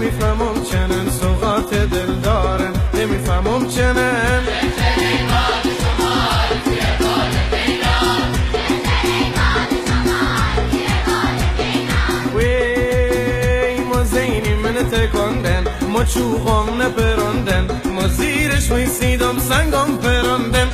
نمیفهمم چنن سوغات دل دارن، نمیفهمم چنن وی ما زینی من تکندن، ما چوغم نپرندن، ما زیرش ویسیدم سنگم پرندن.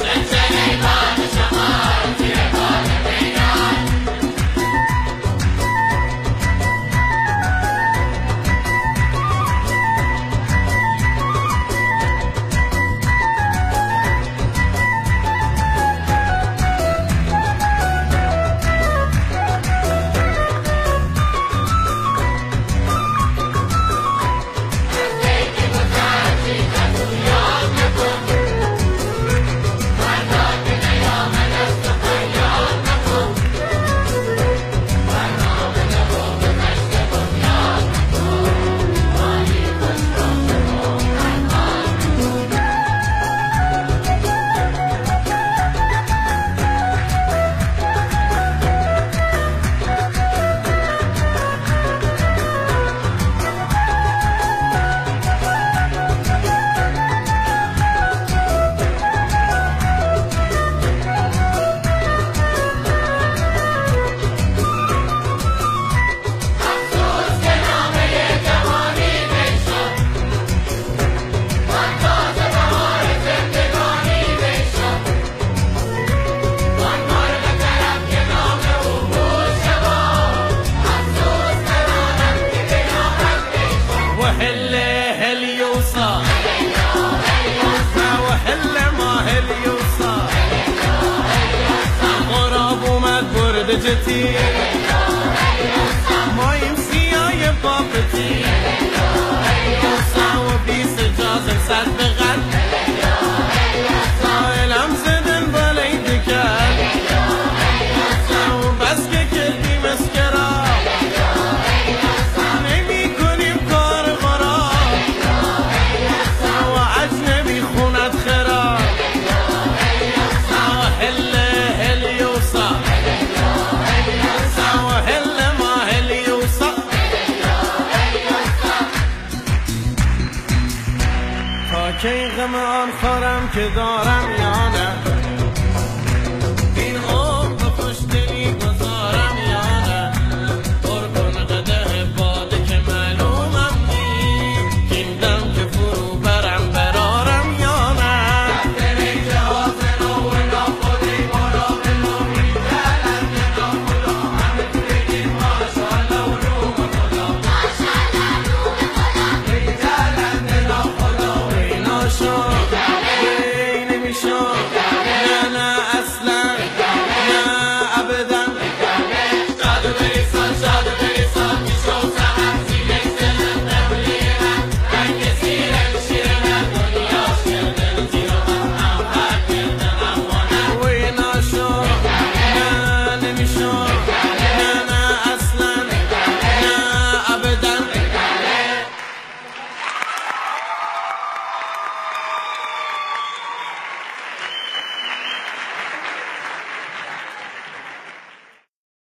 جتی مایم سیای باپتی و بیست جازم صد بغل سائلم زدن بالای دکر و بس که کردی مسکرا نمی کنیم کار غرا و اجنبی خونت خرا کی غم آن خورم که دارم یا نه